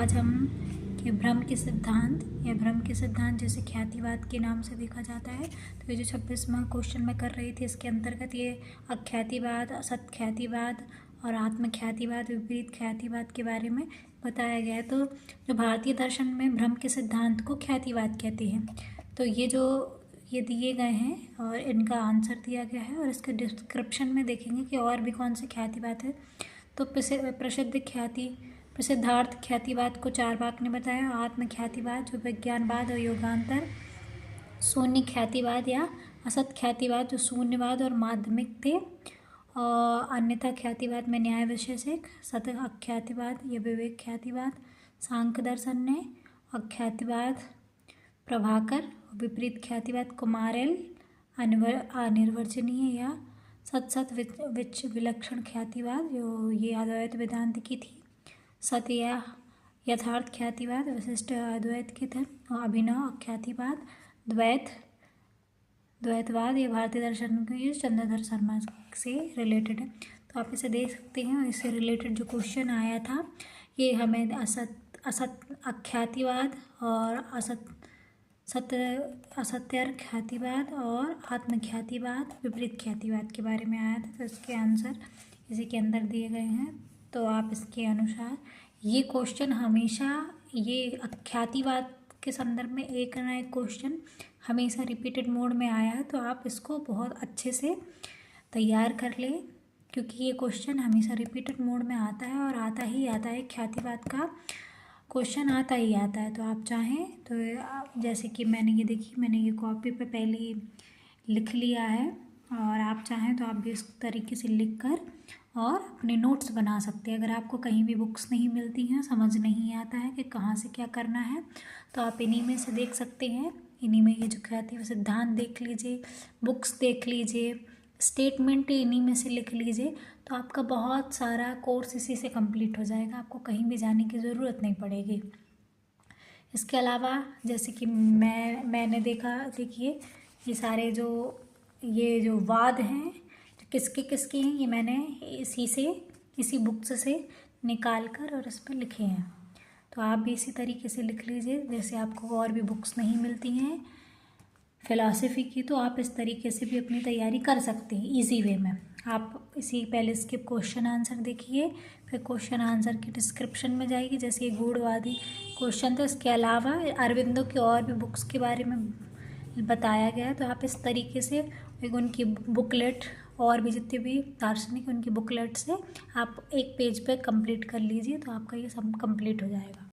आज हम कि भ्रम के सिद्धांत या भ्रम के सिद्धांत जिसे ख्यातिवाद के नाम से देखा जाता है। तो ये जो 26वां क्वेश्चन मैं कर रही थी इसके अंतर्गत ये अख्यातिवाद, असत्ख्यातिवाद और आत्मख्यातिवाद, विपरीत ख्यातिवाद के बारे में बताया गया है। तो जो भारतीय दर्शन में भ्रम के सिद्धांत को ख्यातिवाद कहते हैं। तो ये दिए गए हैं और इनका आंसर दिया गया है और इसके डिस्क्रिप्शन में देखेंगे कि और भी कौन से ख्यातिवाद है। तो प्रसिद्धार्थ ख्यातिवाद को चारवाक ने बताया। आत्मख्यातिवाद जो विज्ञानवाद और योगांतर, शून्य ख्यातिवाद या असत ख्यातिवाद जो शून्यवाद और माध्यमिक थे, और अन्यथा ख्यातिवाद में न्याय विशेषक, सत अख्यातिवाद या विवेक ख्यातिवाद, सांख्य दर्शन ने अख्यातिवाद प्रभाकर, विपरीत ख्यातिवाद कुमारेल अनिर्वचनीय या सत विलक्षण ख्यातिवाद जो ये अद्वैत वेदांत की थी। सत्य या यथार्थ ख्यातिवाद विशिष्ट अद्वैत के थे। और अभिनव अख्यातिवाद द्वैतवाद ये भारतीय दर्शन के चंद्रधर शर्मा से रिलेटेड है। तो आप इसे देख सकते हैं और इससे रिलेटेड जो क्वेश्चन आया था ये हमें असत अख्यातिवाद और असत्य ख्यातिवाद और आत्मख्यातिवाद, विपरीत ख्यातिवाद के बारे में आया था। तो इसके आंसर इसी के अंदर दिए गए हैं। तो आप इसके अनुसार ये क्वेश्चन हमेशा ये अख्यातिवाद के संदर्भ में एक ना एक क्वेश्चन हमेशा रिपीटेड मोड में आया है। तो आप इसको बहुत अच्छे से तैयार कर लें क्योंकि ये क्वेश्चन हमेशा रिपीटेड मोड में आता है और आता है ख्यातिवाद का क्वेश्चन आता है। तो आप चाहें तो जैसे कि मैंने ये कॉपी पे पहले ही लिख लिया है और आप चाहें तो आप भी इस तरीके से लिख कर और अपने नोट्स बना सकते हैं। अगर आपको कहीं भी बुक्स नहीं मिलती हैं, समझ नहीं आता है कि कहाँ से क्या करना है, तो आप इन्हीं में से देख सकते हैं। इन्हीं में ये जो ख्याति सिद्धांत देख लीजिए, बुक्स देख लीजिए, स्टेटमेंट इन्हीं में से लिख लीजिए। तो आपका बहुत सारा कोर्स इसी से कंप्लीट हो जाएगा, आपको कहीं भी जाने की ज़रूरत नहीं पड़ेगी। इसके अलावा जैसे कि मैंने देखिए ये सारे ये जो वाद हैं किसके हैं, ये मैंने इसी बुक्स से निकाल कर और इस पर लिखे हैं। तो आप भी इसी तरीके से लिख लीजिए। जैसे आपको और भी बुक्स नहीं मिलती हैं फ़िलासफ़ी की तो आप इस तरीके से भी अपनी तैयारी कर सकते हैं ईजी वे में। आप पहले इसके क्वेश्चन आंसर देखिए, फिर क्वेश्चन आंसर की डिस्क्रिप्शन में जाइए। जैसे ये गूढ़वादी क्वेश्चन था, इसके अलावा अरविंदो की और भी बुक्स के बारे में बताया गया है। तो आप इस तरीके से उनकी बुकलेट और भी जितने भी दार्शनिक उनकी बुकलेट से आप एक पेज पे कंप्लीट कर लीजिए। तो आपका ये सब कंप्लीट हो जाएगा।